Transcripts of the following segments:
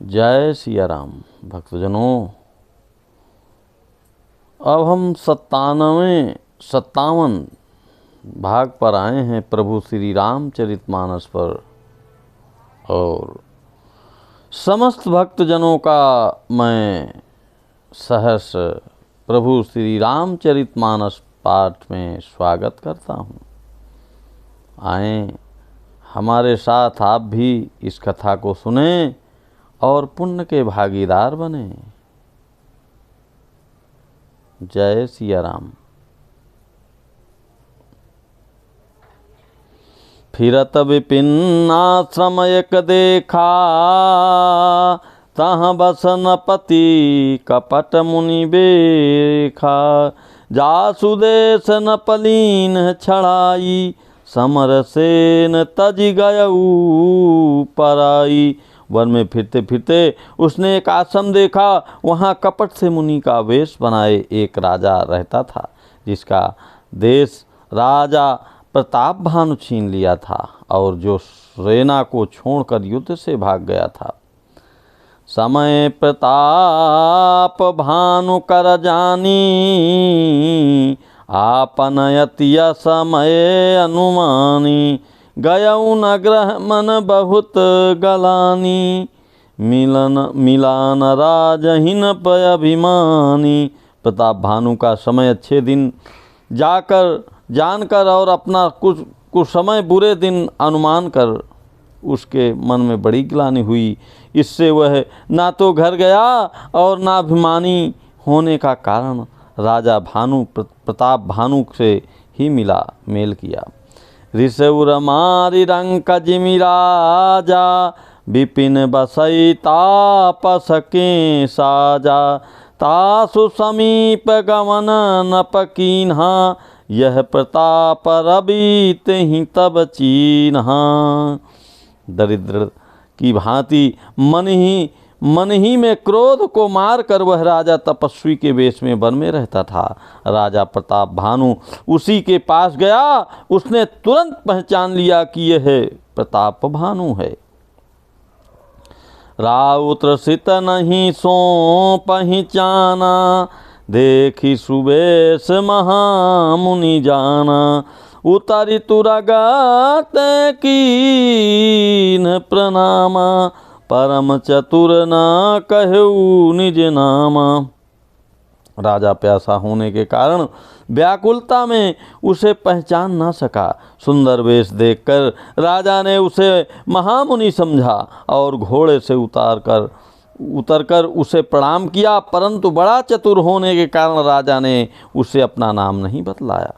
जय सिया राम। भक्तजनों, अब हम 57 भाग पर आए हैं प्रभु श्री रामचरितमानस पर, और समस्त भक्तजनों का मैं सहर्ष प्रभु श्री रामचरितमानस पाठ में स्वागत करता हूँ। आएं, हमारे साथ आप भी इस कथा को सुनें और पुण्य के भागीदार बने। जय सिया राम। फिरत विपिन आश्रम एक देखा, तहाँ बसन पति कपट मुनि बेखा। जासुदेश नपलीन छड़ाई, समर सेन तज गयऊ पराई। वन में फिरते फिरते उसने एक आश्रम देखा। वहाँ कपट से मुनि का वेश बनाए एक राजा रहता था, जिसका देश राजा प्रताप भानु छीन लिया था और जो सेना को छोड़कर युद्ध से भाग गया था। समय प्रताप भानु कर जानी, आपनयतिय समय अनुमानी। गयऊ नग्रह मन बहुत गलानी, मिलान राजहीन पय अभिमानी। प्रताप भानु का समय अच्छे दिन जानकर और अपना कुछ समय बुरे दिन अनुमान कर उसके मन में बड़ी ग्लानि हुई। इससे वह ना तो घर गया और ना अभिमानी होने का कारण राजा प्रताप भानु से ही मेल किया। ऋषौर मारी रंक जिमि राजा, विपिन बसई तापस के साजा। तासु समीप गमन नप कीन्हा, यह प्रताप रबीत ही तब चीन्हा। दरिद्र की भांति मन ही में क्रोध को मार कर वह राजा तपस्वी के वेश में वन में रहता था। राजा प्रताप भानु उसी के पास गया। उसने तुरंत पहचान लिया कि यह प्रताप भानु है। राउत सित नहीं सो पहचाना, देखी सुबेश महामुनि जाना। उतारी तुरगत कीन प्रणामा, परम चतुर न कहू निज नामा। राजा प्यासा होने के कारण व्याकुलता में उसे पहचान न सका। सुंदर वेश देखकर राजा ने उसे महामुनि समझा और घोड़े से उतरकर उसे प्रणाम किया, परंतु बड़ा चतुर होने के कारण राजा ने उसे अपना नाम नहीं बतलाया।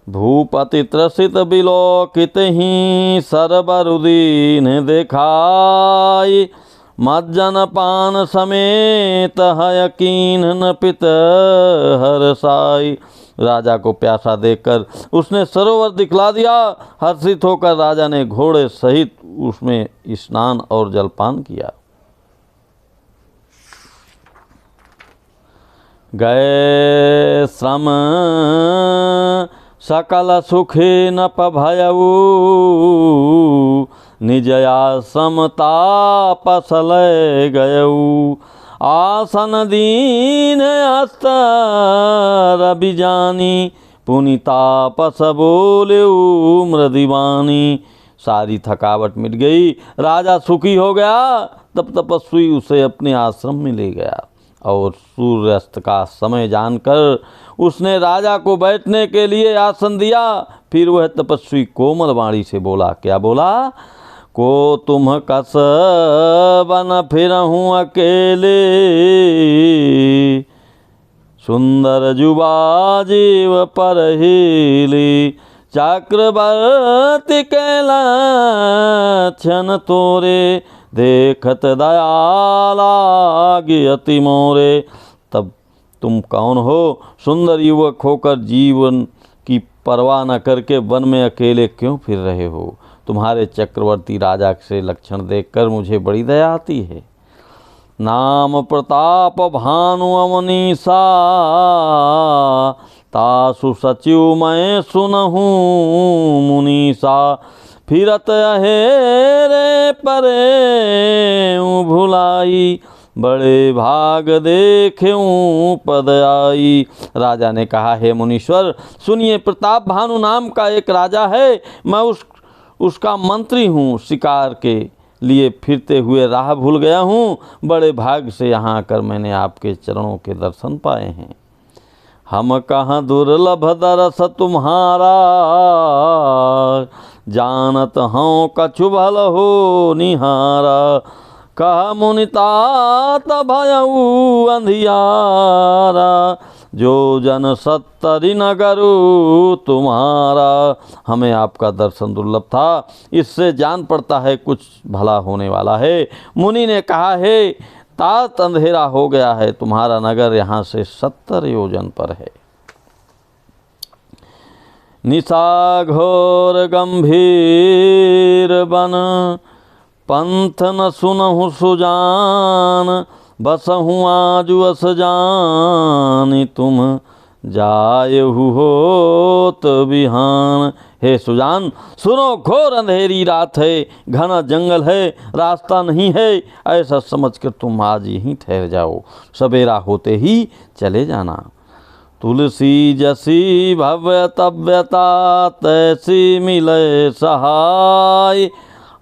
भूपति त्रसित बिलोकित ही, सरबरुदीन देखाई। मज्जन पान समेत हयकीन न पित हरसाई। राजा को प्यासा देखकर उसने सरोवर दिखला दिया। हर्षित होकर राजा ने घोड़े सहित उसमें स्नान और जलपान किया। गए श्रम सकल सुखी न भयऊ, निजया समतापस लय गयऊ। आसन दीन अस्तर अभिजानी, पुनितापस बोलेऊ मृदिवानी। सारी थकावट मिट गई, राजा सुखी हो गया। तब तपस्वी उसे अपने आश्रम में ले गया और सूर्यास्त का समय जानकर उसने राजा को बैठने के लिए आसन दिया। फिर वह तपस्वी कोमल वाणी से बोला। क्या बोला? को तुम कस बन फिरहूँ अकेले, सुंदर जुबा जीव पर हीली। चक्रवर्ती के लक्षण तोरे, देखत दया लागी अति मोरे। तब तुम कौन हो? सुंदर युवक होकर जीवन की परवाह न करके वन में अकेले क्यों फिर रहे हो? तुम्हारे चक्रवर्ती राजा से लक्षण देखकर मुझे बड़ी दया आती है। नाम प्रताप भानु अवनीसा, तासु सचिव मैं सुनहूँ मुनीसा। फिरत अहेरे परे भुला, बड़े भाग देखेऊं पद आई। राजा ने कहा, हे मुनीश्वर सुनिए, प्रताप भानु नाम का एक राजा है, मैं उसका मंत्री हूँ। शिकार के लिए फिरते हुए राह भूल गया हूँ। बड़े भाग से यहाँ आकर मैंने आपके चरणों के दर्शन पाए हैं। हम कहाँ दुर्लभ दरस तुम्हारा, जानत हूँ कछु भल हो निहारा। कहा मुनितात भयऊ अंधियारा, जो जन सत्तरी नगरु तुम्हारा। हमें आपका दर्शन दुर्लभ था, इससे जान पड़ता है कुछ भला होने वाला है। मुनि ने कहा, हे तात अंधेरा हो गया है, तुम्हारा नगर यहाँ से 70 योजन पर है। निशा घोर गंभीर बन, पंथ न सुनहु सुजान। बसहु आजु अस जानी, तुम जायहु होत बिहान। हे सुजान सुनो, घोर अंधेरी रात है, घना जंगल है, रास्ता नहीं है। ऐसा समझकर तुम आज यहीं ठहर जाओ, सवेरा होते ही चले जाना। तुलसी जसी भव्य तव्यता, तैसी मिले सहाय।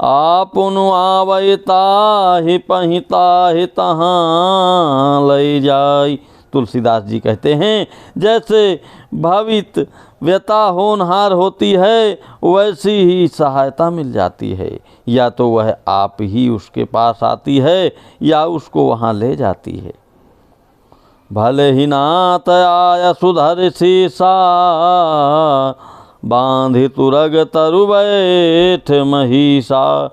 आपुनु आवै ताहि पहि ताहि तहाँ लई जाय। तुलसीदास जी कहते हैं, जैसे भावित व्यता होनहार होती है, वैसी ही सहायता मिल जाती है। या तो वह आप ही उसके पास आती है या उसको वहाँ ले जाती है। भले ही नाथ आय सुधर सीसा, बांधि तुरग तरु बैठ महिषा।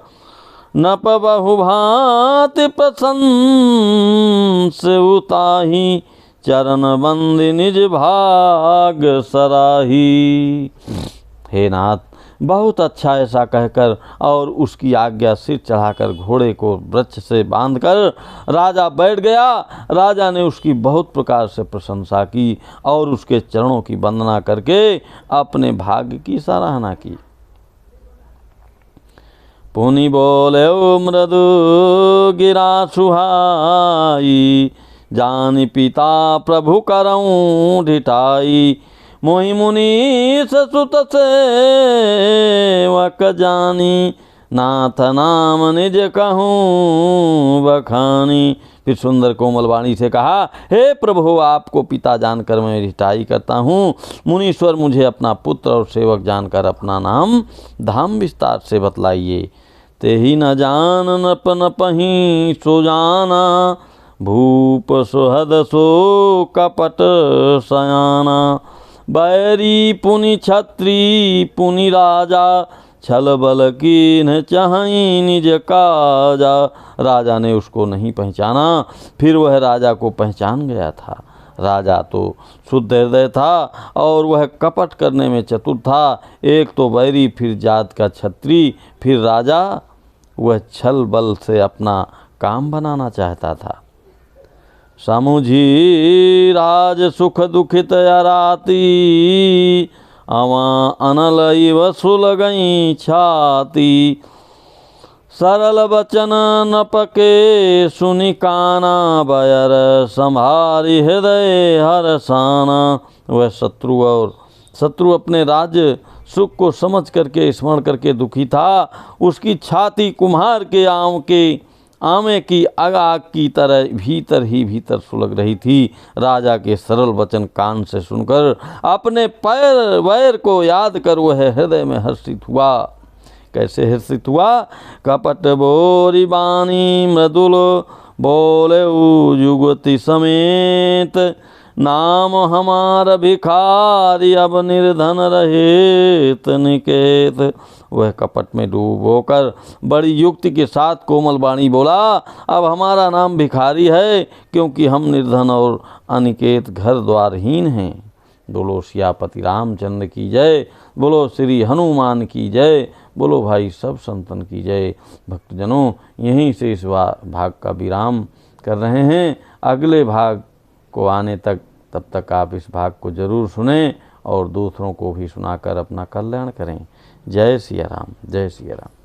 नप बहु भांति प्रशंस उताही, चरण बंदि निज भाग सराही। हे नाथ, बहुत अच्छा ऐसा कहकर और उसकी आज्ञा सिर चढ़ाकर घोड़े को वृक्ष से बांधकर राजा बैठ गया। राजा ने उसकी बहुत प्रकार से प्रशंसा की और उसके चरणों की वंदना करके अपने भाग्य की सराहना की। पुनि बोले ओ मृदु गिरा सुहाई, जानि पिता प्रभु करऊं ढिठाई। मोहि मुनीस सुत सेवक जानी, नाथ नाम निज कहूँ बखानी। फिर सुंदर कोमल वाणी से कहा, हे प्रभु आपको पिता जानकर मैं ढिठाई करता हूँ। मुनीश्वर मुझे अपना पुत्र और सेवक जानकर अपना नाम धाम विस्तार से बतलाइए। तेहि न जान नप नपहि सो जाना, भूप सुहद सो कपट सयाना। बैरी पुनि छत्री पुनि राजा, छल बल कीन्ह चाहि निज काजा। राजा ने उसको नहीं पहचाना, फिर वह राजा को पहचान गया था। राजा तो शुद्ध हृदय था और वह कपट करने में चतुर था। एक तो बैरी, फिर जात का छत्री, फिर राजा। वह छल बल से अपना काम बनाना चाहता था। समुझी राज सुख दुखित अराती, अवा अनल इव सुलगई छाती। सरल बचन न पके सुनि काना, बयर संभारी हृदय हरसाना। वह शत्रु अपने राज्य सुख को समझ करके स्मरण करके दुखी था। उसकी छाती कुम्हार के आमे की आग की तरह भीतर ही भीतर सुलग रही थी। राजा के सरल वचन कान से सुनकर अपने वैर को याद कर वह हृदय में हर्षित हुआ। कैसे हर्षित हुआ? कपट बोरी बानी मृदुल बोले युगति समेत, नाम हमार भिखारी अब निर्धन रहे निकेत। वह कपट में डूब होकर बड़ी युक्ति के साथ कोमल वाणी बोला, अब हमारा नाम भिखारी है क्योंकि हम निर्धन और अनिकेत घर द्वारहीन हैं। बोलो सियापति रामचंद्र की जय, बोलो श्री हनुमान की जय, बोलो भाई सब संतन की जय। भक्तजनों, यहीं से इस भाग का विराम कर रहे हैं। अगले भाग को आने तक, तब तक आप इस भाग को जरूर सुनें और दूसरों को भी सुनाकर अपना कल्याण करें। जय सिया राम, जय सिया राम।